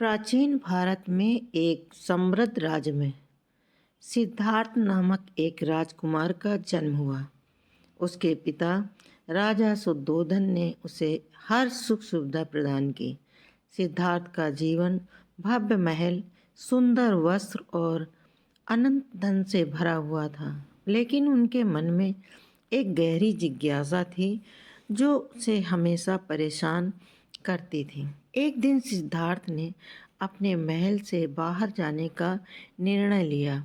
प्राचीन भारत में एक समृद्ध राज्य में सिद्धार्थ नामक एक राजकुमार का जन्म हुआ। उसके पिता राजा सुद्धोधन ने उसे हर सुख सुविधा प्रदान की। सिद्धार्थ का जीवन भव्य महल, सुंदर वस्त्र और अनंत धन से भरा हुआ था, लेकिन उनके मन में एक गहरी जिज्ञासा थी जो उसे हमेशा परेशान करती थी। एक दिन सिद्धार्थ ने अपने महल से बाहर जाने का निर्णय लिया।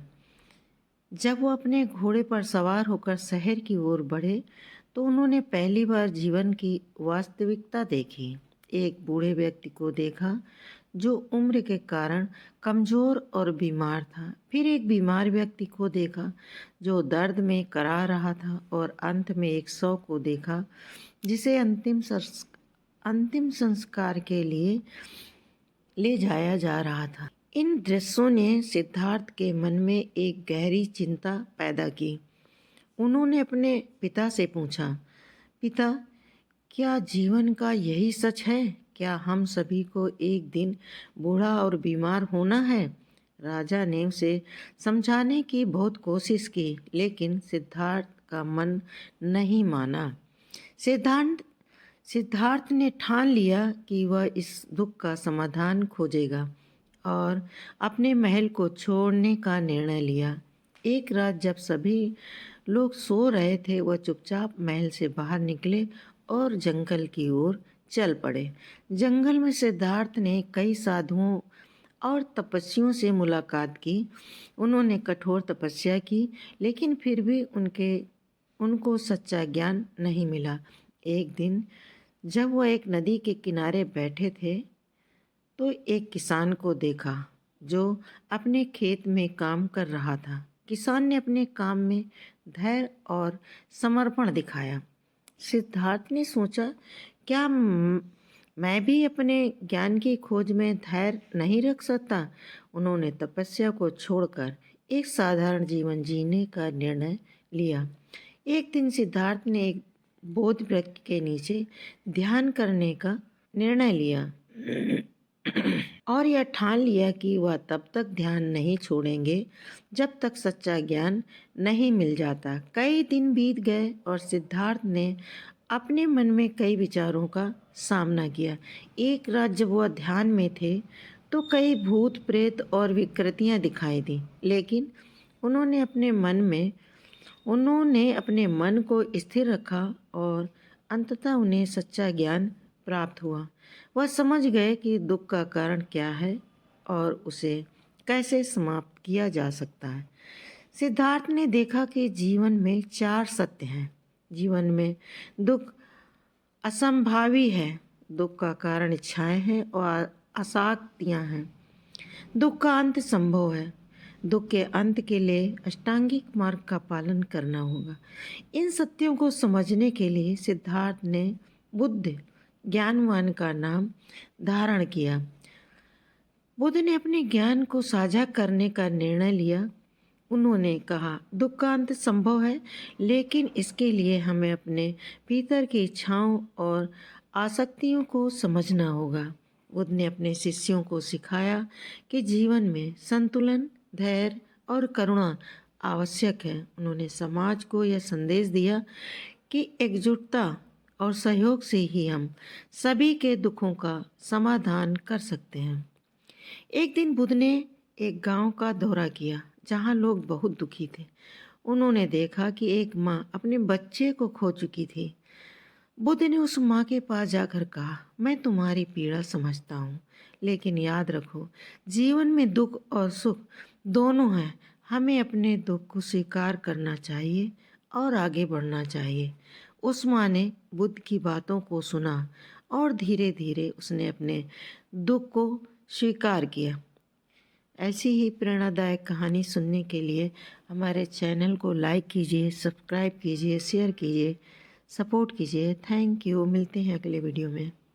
जब वो अपने घोड़े पर सवार होकर शहर की ओर बढ़े तो उन्होंने पहली बार जीवन की वास्तविकता देखी। एक बूढ़े व्यक्ति को देखा जो उम्र के कारण कमज़ोर और बीमार था। फिर एक बीमार व्यक्ति को देखा जो दर्द में करा रहा था, और अंत में एक शव को देखा जिसे अंतिम संस्कार के लिए ले जाया जा रहा था। इन दृश्यों ने सिद्धार्थ के मन में एक गहरी चिंता पैदा की। उन्होंने अपने पिता से पूछा, पिता, क्या जीवन का यही सच है? क्या हम सभी को एक दिन बूढ़ा और बीमार होना है? राजा ने उसे समझाने की बहुत कोशिश की, लेकिन सिद्धार्थ का मन नहीं माना। सिद्धार्थ ने ठान लिया कि वह इस दुख का समाधान खोजेगा और अपने महल को छोड़ने का निर्णय लिया। एक रात जब सभी लोग सो रहे थे, वह चुपचाप महल से बाहर निकले और जंगल की ओर चल पड़े। जंगल में सिद्धार्थ ने कई साधुओं और तपस्वियों से मुलाकात की। उन्होंने कठोर तपस्या की, लेकिन फिर भी उनको सच्चा ज्ञान नहीं मिला। एक दिन जब वह एक नदी के किनारे बैठे थे तो एक किसान को देखा जो अपने खेत में काम कर रहा था। किसान ने अपने काम में धैर्य और समर्पण दिखाया। सिद्धार्थ ने सोचा, क्या मैं भी अपने ज्ञान की खोज में धैर्य नहीं रख सकता? उन्होंने तपस्या को छोड़कर एक साधारण जीवन जीने का निर्णय लिया। एक दिन सिद्धार्थ ने एक बोधि वृक्ष के नीचे ध्यान करने का निर्णय लिया और यह ठान लिया कि वह तब तक ध्यान नहीं छोड़ेंगे जब तक सच्चा ज्ञान नहीं मिल जाता। कई दिन बीत गए और सिद्धार्थ ने अपने मन में कई विचारों का सामना किया। एक रात जब वह ध्यान में थे तो कई भूत प्रेत और विकृतियां दिखाई दी, लेकिन उन्होंने अपने मन को स्थिर रखा और अंततः उन्हें सच्चा ज्ञान प्राप्त हुआ। वह समझ गए कि दुख का कारण क्या है और उसे कैसे समाप्त किया जा सकता है। सिद्धार्थ ने देखा कि जीवन में 4 सत्य हैं। जीवन में दुख असंभावी है, दुख का कारण इच्छाएं हैं और आसक्तियां हैं। दुख का अंत संभव है। दुख के अंत के लिए अष्टांगिक मार्ग का पालन करना होगा। इन सत्यों को समझने के लिए सिद्धार्थ ने बुद्ध ज्ञानवान का नाम धारण किया। बुद्ध ने अपने ज्ञान को साझा करने का निर्णय लिया। उन्होंने कहा, दुख का अंत संभव है, लेकिन इसके लिए हमें अपने भीतर की इच्छाओं और आसक्तियों को समझना होगा। बुद्ध ने अपने शिष्यों को सिखाया कि जीवन में संतुलन, धैर्य और करुणा आवश्यक है। उन्होंने समाज को यह संदेश दिया कि एकजुटता और सहयोग से ही हम सभी के दुखों का समाधान कर सकते हैं। एक दिन बुद्ध ने एक गांव का दौरा किया जहां लोग बहुत दुखी थे। उन्होंने देखा कि एक माँ अपने बच्चे को खो चुकी थी। बुद्ध ने उस माँ के पास जाकर कहा, मैं तुम्हारी पीड़ा समझता हूँ, लेकिन याद रखो, जीवन में दुख और सुख दोनों हैं। हमें अपने दुख को स्वीकार करना चाहिए और आगे बढ़ना चाहिए। उस माँ ने बुद्ध की बातों को सुना और धीरे धीरे उसने अपने दुख को स्वीकार किया। ऐसी ही प्रेरणादायक कहानी सुनने के लिए हमारे चैनल को लाइक कीजिए, सब्सक्राइब कीजिए, शेयर कीजिए, सपोर्ट कीजिए। Thank you. मिलते हैं अगले वीडियो में।